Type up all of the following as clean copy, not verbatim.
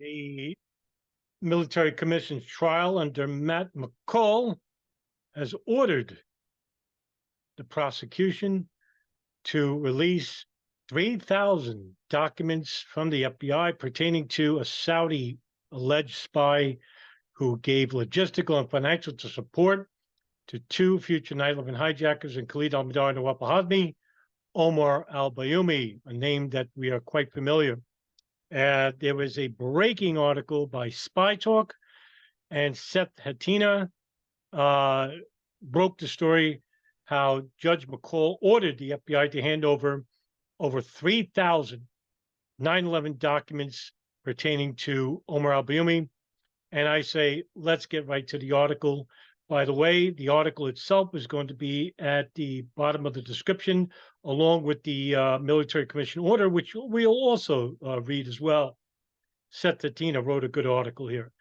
The military commission's trial under McCall has ordered the prosecution to release 3,000 documents from the FBI pertaining to a Saudi alleged spy who gave logistical and financial support to two future 9/11 hijackers in Khalid al-Mihdhar and Nawaf al-Hazmi, Omar al-Bayoumi, a name that we are quite familiar. There was a breaking article by SpyTalk, and Seth Hettena broke the story how Judge McCall ordered the FBI to hand over 3,000 9/11 documents pertaining to Omar al-Bayoumi. And I say, let's get right to the article. By the way, the article itself is going to be at the bottom of the description, along with the military commission order, which we'll also read as well. Seth Hettena wrote a good article here.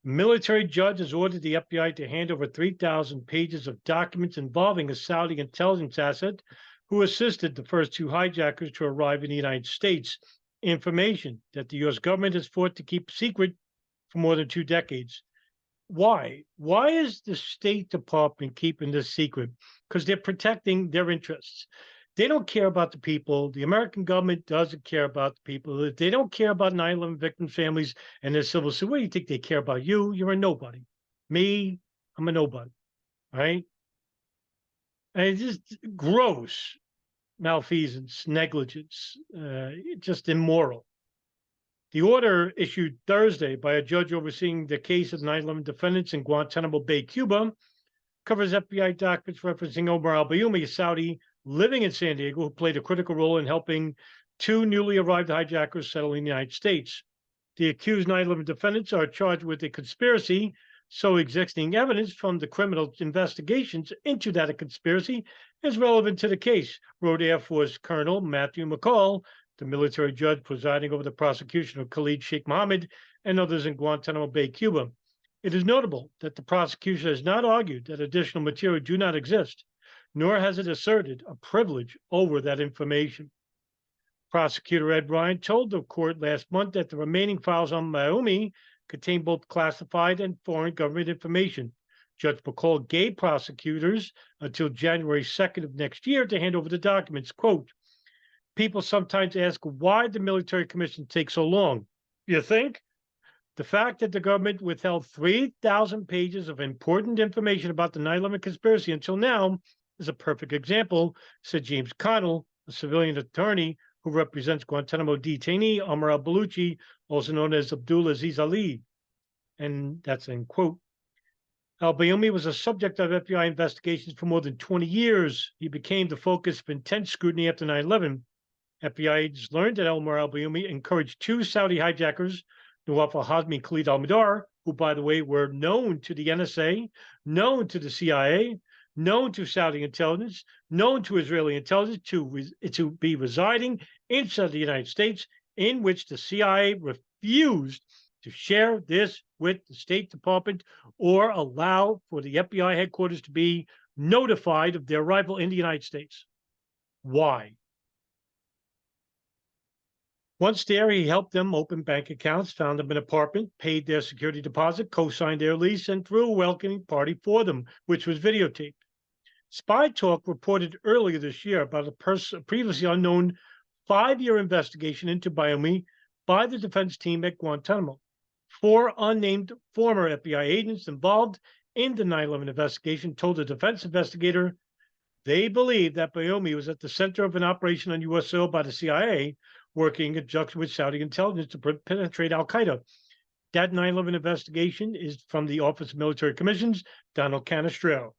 Military judge has ordered the FBI to hand over 3,000 pages of documents involving a Saudi intelligence asset who assisted the first two hijackers to arrive in the United States. Information that the U.S. government has fought to keep secret for more than 2 decades. Why? Why is the State Department keeping this secret? Because they're protecting their interests. They don't care about the people. The American government doesn't care about the people. They don't care about 9/11 victims' families and their civil suit. What do you think they care about? You? You're a nobody. Me? I'm a nobody. Right? And it's just gross malfeasance, negligence, just immoral. The order issued Thursday by a judge overseeing the case of 9/11 defendants in Guantanamo Bay, Cuba, covers FBI documents referencing Omar al-Bayoumi, a Saudi living in San Diego, who played a critical role in helping two newly arrived hijackers settle in the United States. The accused 9/11 defendants are charged with a conspiracy, so existing evidence from the criminal investigations into that conspiracy is relevant to the case, wrote Air Force Colonel Matthew McCall, the military judge presiding over the prosecution of Khalid Shaikh Mohammed and others in Guantanamo Bay, Cuba. It is notable that the prosecution has not argued that additional material do not exist, nor has it asserted a privilege over that information. Prosecutor Ed Ryan told the court last month that the remaining files on Bayoumi contain both classified and foreign government information. Judge McCall gave prosecutors until January 2nd of next year to hand over the documents. Quote, people sometimes ask why the military commission takes so long. You think? The fact that the government withheld 3,000 pages of important information about the 9/11 conspiracy until now is a perfect example, said James Connell, a civilian attorney who represents Guantanamo detainee Omar al-Baluchi, also known as Abdul Aziz Ali. And that's in quote. Al-Bayoumi was a subject of FBI investigations for more than 20 years. He became the focus of intense scrutiny after 9/11. FBI agents learned that Omar al-Bayoumi encouraged two Saudi hijackers, Nawaf al-Hazmi and Khalid al-Mihdhar, who, by the way, were known to the NSA, known to the CIA, known to Saudi intelligence, known to Israeli intelligence, to be residing inside the United States, in which the CIA refused to share this with the State Department or allow for the FBI headquarters to be notified of their arrival in the United States. Why? Once there, he helped them open bank accounts, found them an apartment, paid their security deposit, co-signed their lease, and threw a welcoming party for them, which was videotaped. SpyTalk reported earlier this year about a previously unknown 5-year investigation into Bayoumi by the defense team at Guantanamo. 4 unnamed former FBI agents involved in the 9/11 investigation told a defense investigator they believed that Bayoumi was at the center of an operation on U.S. soil by the CIA, working in conjunction with Saudi intelligence to penetrate al-Qaeda. That 9/11 investigation is from the Office of Military Commissions, Donald Canestraro.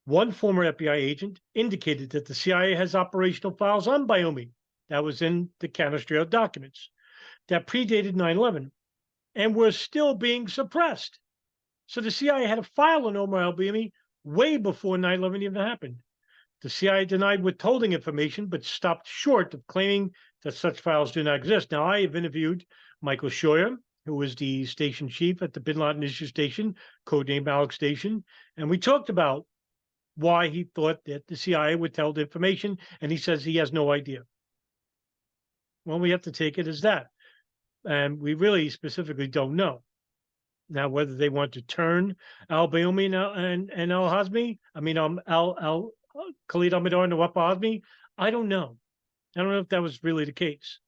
One former FBI agent indicated that the CIA has operational files on Bayoumi, that was in the Canestraro documents, that predated 9/11 and were still being suppressed. So the CIA had a file on Omar al-Bayoumi way before 9/11 even happened. The CIA denied withholding information, but stopped short of claiming that such files do not exist. Now, I have interviewed Michael Scheuer, who was the station chief at the Bin Laden Issue Station, codenamed Alex Station, and we talked about why he thought that the CIA withheld information, and he says he has no idea. Well, we have to take it as that. and we really specifically don't know. Now, whether they want to turn al-Bayoumi and al-Hazmi, I mean, Khalid al-Mihdhar and Nawaf al-Hazmi, I don't know. I don't know if that was really the case.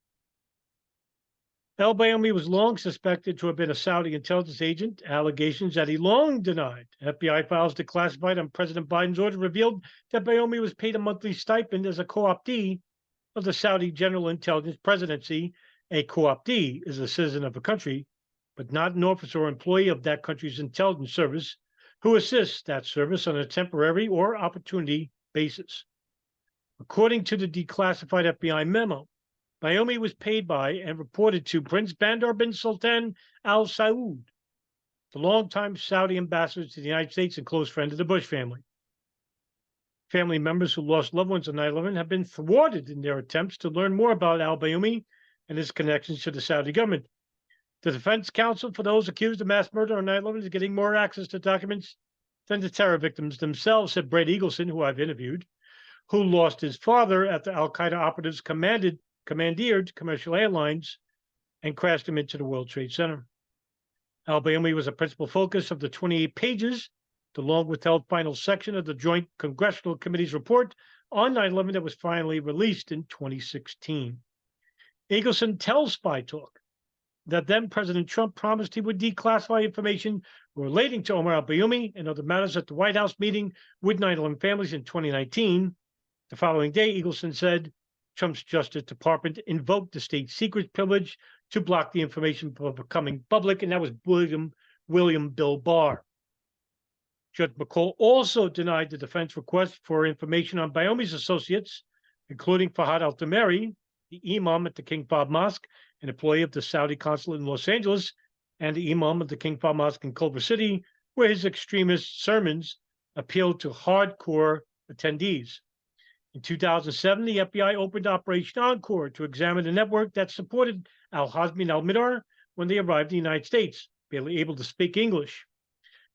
Al-Bayoumi was long suspected to have been a Saudi intelligence agent, allegations that he long denied. FBI files declassified on President Biden's order revealed that Bayoumi was paid a monthly stipend as a co-optee of the Saudi General Intelligence Presidency. A co-optee is a citizen of a country, but not an officer or employee of that country's intelligence service who assists that service on a temporary or opportunity basis. According to the declassified FBI memo, Bayoumi was paid by and reported to Prince Bandar bin Sultan Al Saud, the longtime Saudi ambassador to the United States and close friend of the Bush family. Family members who lost loved ones on 9/11 have been thwarted in their attempts to learn more about al-Bayoumi and his connections to the Saudi government. The defense counsel for those accused of mass murder on 9/11 is getting more access to documents than the terror victims themselves, said Brett Eagleson, who I've interviewed, who lost his father after al-Qaeda operatives commandeered commercial airlines and crashed them into the World Trade Center. Al-Bayoumi was a principal focus of the 28 pages, the long-withheld final section of the Joint Congressional Committee's report on 9/11 that was finally released in 2016. Eagleson tells SpyTalk that then President Trump promised he would declassify information relating to Omar al-Bayoumi and other matters at the White House meeting with 9/11 families in 2019. The following day, Eagleson said Trump's Justice Department invoked the state secrets privilege to block the information from becoming public, and that was William Bill Barr. Judge McCall also denied the defense request for information on Bayoumi's associates, including Fahad al-Tameri, the imam at the King Fahd Mosque, an employee of the Saudi consulate in Los Angeles, and the imam of the King Fahd Mosque in Culver City, where his extremist sermons appealed to hardcore attendees. In 2007, the FBI opened Operation Encore to examine the network that supported al-Hazmi and al-Mihdhar when they arrived in the United States, barely able to speak English.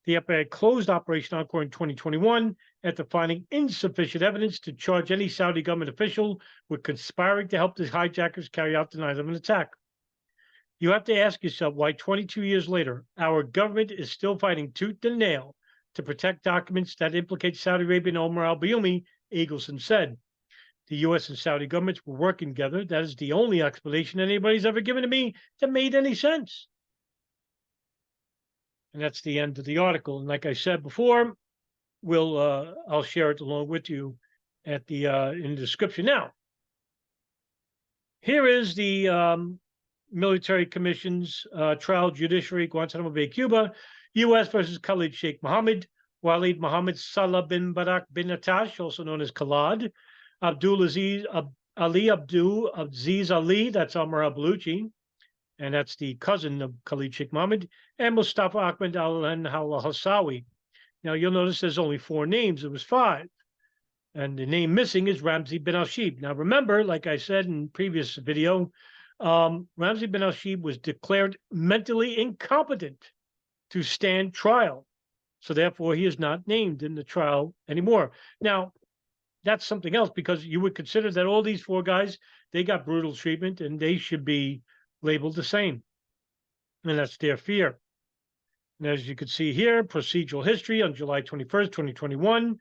The FBI closed Operation Encore in 2021 after finding insufficient evidence to charge any Saudi government official with conspiring to help the hijackers carry out the 9/11 attack. You have to ask yourself why 22 years later, our government is still fighting tooth and nail to protect documents that implicate Saudi Arabia and Omar al-Bayoumi, Eagleson said. The U.S. and Saudi governments were working together. That is the only explanation anybody's ever given to me that made any sense. And that's the end of the article. And like I said before, I'll share it along with you at the in the description. Now, here is the Military Commission's trial judiciary, Guantanamo Bay, Cuba, U.S. versus Khalid Shaikh Mohammed, Walid Mohammed Salah bin Barak bin Atash, also known as Khalad, Abdul Aziz Ali Ali, that's Omar al-Bayoumi, and that's the cousin of Khalid Shaikh Mohammed, and Mustafa Ahmed al-Hawsawi. Now, you'll notice there's only 4 names. It was 5. And the name missing is Ramzi bin al-Shibh. Now, remember, like I said in previous video, Ramzi bin al-Shibh was declared mentally incompetent to stand trial. So therefore, he is not named in the trial anymore. Now, that's something else, because you would consider that all these 4 guys, they got brutal treatment and they should be labeled the same. And that's their fear. And as you can see here, procedural history on July 21st, 2021,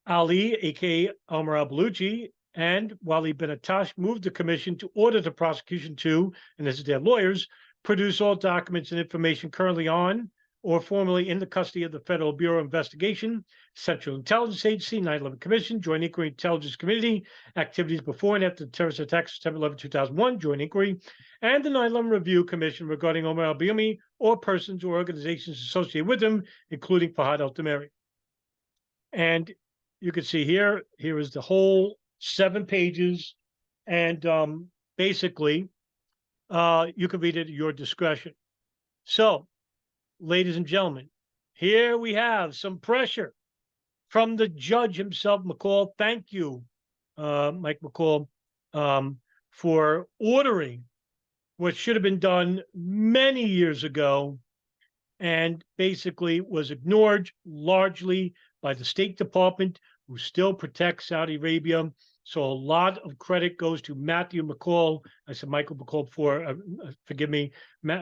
Ali, aka Omar al-Bayoumi, and Walid bin Atash moved the commission to order the prosecution to, and this is their lawyers, produce all documents and information currently on or formerly in the custody of the Federal Bureau of Investigation, Central Intelligence Agency, 9/11 Commission, Joint Inquiry Intelligence Committee, activities before and after the terrorist attacks, September 11, 2001, Joint Inquiry, and the 9/11 Review Commission regarding Omar al-Bayoumi or persons or organizations associated with him, including Fahad al-Tameri. And you can see here is the whole 7 pages, and basically, you can read it at your discretion. So, ladies and gentlemen, here we have some pressure from the judge himself, McCall. Thank you, Mike McCall, for ordering what should have been done many years ago and basically was ignored largely by the State Department, who still protects Saudi Arabia So a lot of credit goes to Matthew McCall. I said Michael McCall before. Forgive me,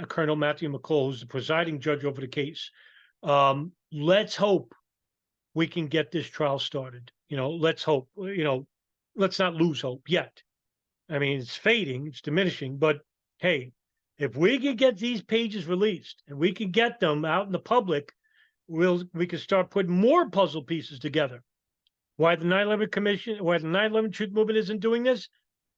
Colonel Matthew McCall, who's the presiding judge over the case. Let's hope we can get this trial started. Let's hope. Let's not lose hope yet. I mean, it's fading, it's diminishing, but hey, if we can get these pages released and we can get them out in the public, we can start putting more puzzle pieces together. Why the 9/11 Commission, why the 9/11 Truth Movement isn't doing this,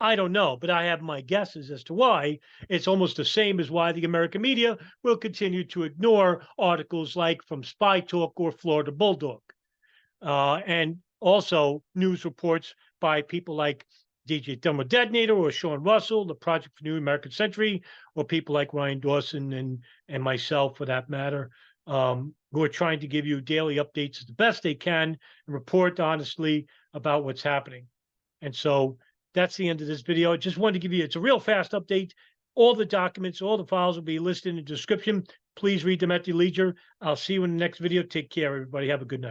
I don't know, but I have my guesses as to why. It's almost the same as why the American media will continue to ignore articles like from SpyTalk or Florida Bulldog. And also news reports by people like DJ Thermal Detonator or Sean Russell, the Project for New American Century, or people like Ryan Dawson and myself, for that matter, who are trying to give you daily updates as the best they can and report honestly about what's happening. And so that's the end of this video. I just wanted to give you, it's a real fast update. All the documents, all the files will be listed in the description. Please read them at your leisure. I'll see you in the next video. Take care, everybody. Have a good night.